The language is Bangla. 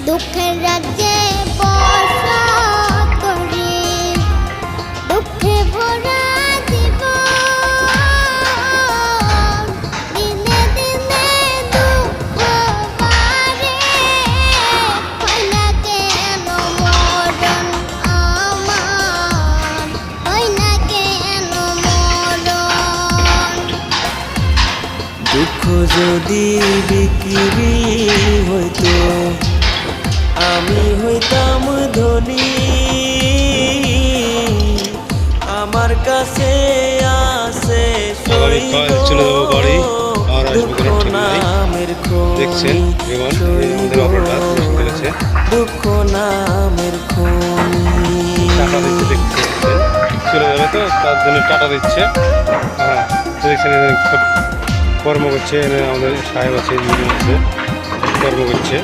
দুঃখের রাজ্যে বসত করি, দুঃখে ভরা জীবন, দিনে দিনে দুঃখ বাড়ে, হয় না কেন মরণ আমার, হয় না কেন মরণ। দুঃখ যদি বিক্রি হইতো আমি হইতাম ধনী, আমার কাছে আছে দুঃখ নামের দেখছেন দুঃখ নামের খনি। টাকা দিচ্ছে, দেখছেন চলে যাবে তো তার জন্য টাকা দিচ্ছে। হ্যাঁ দেখছেন কর্ম করছে, আমাদের সাহেব আছে, কর্ম করছে।